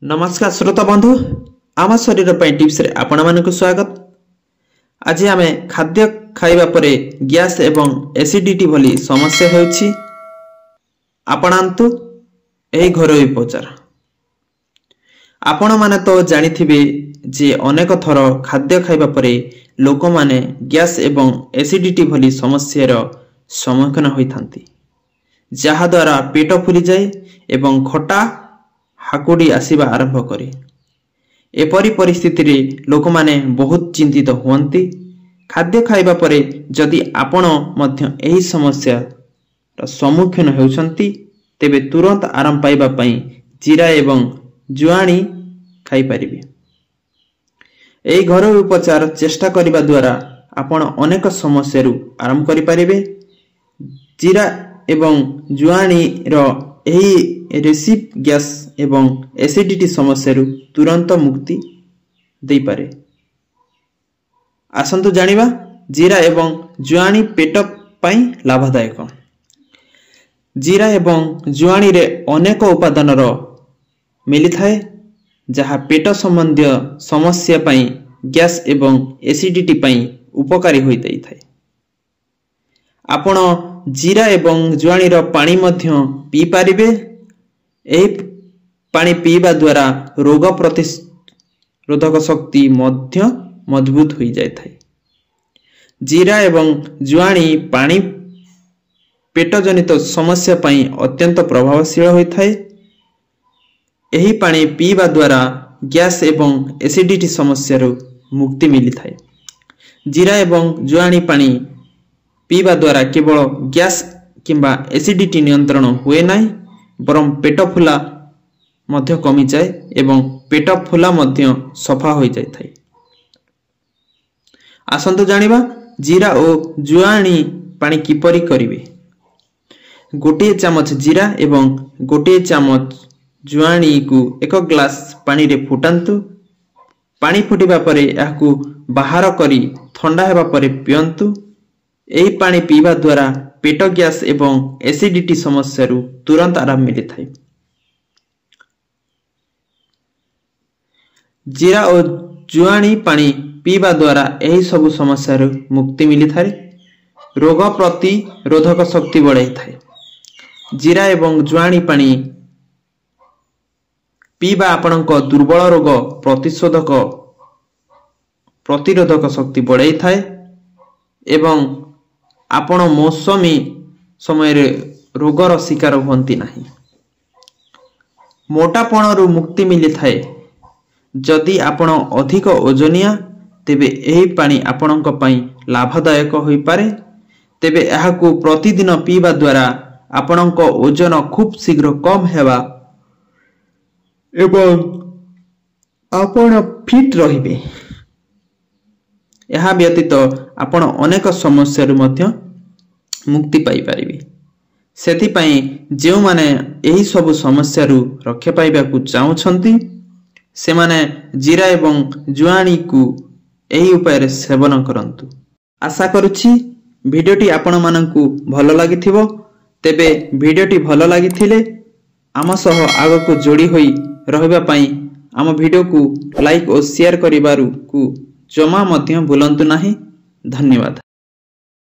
नमस्कार श्रोता बंधु आम शरीर पर टिप्स रे आपण मानक स्वागत। आज आम खाद्य खाइबा परे गैस एवं एसिडिटी भली समस्या होउछि आपणांतु एही घरोई उपचार। आपण माने तो जानिथिबे जे अनेक थर खाद्य खाइबा परे लोक माने गैस एवं एसिडिटी भली समस्यार सम्मुखीन होइथांती, जहा द्वारा पेट फुली जाए एवं खटा हाकुड़ी आसीबा आरंभ करे। एपरी परिस्थिति रे लोक माने बहुत चिंतित हुअंती। खाद्य खाइबा परे जदि आपण मध्य एही समस्या सम्मुखीन हेउछंती तेबे तुरंत आराम पाइबा पई जीरा एवं जुआणी खाइ परिबे। एही घरोई उपचार चेष्टा करिबा द्वारा आपण अनेक समस्या रु आराम करि परिबे। जीरा एवं जुआणी रो एही रेसिप गैस एवं एसिडिटी समस्या रु तुरंत मुक्ति दे पारे। आसंतु जानिबा जीरा एवं जुआणी पेट पई लाभदायक। जीरा एवं जुआणी रे अनेक उपादान मिली थाए जहा पेट संबंधी समस्या पई गैस एवं एसिडिटी पई उपकारी होई दै थाए। आपण जीरा एवं जुआणी रो पानी मध्य पी पारिबे। एही पानी पीवा द्वारा रोग प्रतिरोधक शक्ति मध्य मजबूत होई जाय थाए। जीरा एवं जुआणी पानी पेट जनित समस्या पई अत्यंत प्रभावशील होई थाए। एही पानी पीवा द्वारा गैस एवं एसिडिटी समस्या रु मुक्ति मिली थाए। जीरा एवं जुआणी पानी पीवा द्वारा केवल गैस किंबा एसिडिटी नियंत्रण हुए नाही, बरम पेट फुला मध्य कमी जाए एवं पेट फुला मध्य सफा हो जाय थाए। आसंतु जानिबा जीरा और जुआणी पानी किपरि करिवे। गोटे चामच जीरा एवं गोटे चामच जुआणी को एक ग्लास पानी रे फुटांतु। पानी फुटिबा परे याकू बाहर करी ठंडा हेबा परे पियंतु। एही पानी पीवा द्वारा पेट गैस एवं एसिडिटी समस्या रु तुरंत आराम मिली थाए। जीरा और जुआणी पानी पीवा द्वारा एही सबु समस्या रु मुक्ति मिली थाए। रोग प्रतिरोधक शक्ति बढ़ाई थाए। जीरा एवं जुआणी पानी पीवा आपणक दुर्बल रोग प्रतिरोधक शक्ति बढ़ाई थाए एवं आपण मौसमी समय रे रोगर शिकार होती नहीं। मोटापण रु मुक्ति मिली थाए। जदि आपण अधिक ओजनिया तेबे एही पानी आपणक पई लाभदायक होई पारे। तेबे एहाकू प्रतिदिन पीवा द्वारा आपणक ओजन खूब शीघ्र कम हेबा एवं आपण फिट रहिबे। यह व्यतीत आपण अनेक समस्या रु मध्य मुक्ति पाई पारिबे। सेति पई जेउ माने एही सब समस्या रु रक्षा पाइबा को चाहुछंती से माने जीरा एवं जुआणी को एही उपाय रे सेवन करंतु। आशा करूछि भिडियोटी आपण माननकु भलो लागिथिबो। तेबे भिडियोटी भलो लागिथिले आम सह आगो जोड़ी होई रहबा पई आम भिडियो को लाइक और शेयर करिबारु को जमा मध्य भूलंतु नाही। धन्यवाद।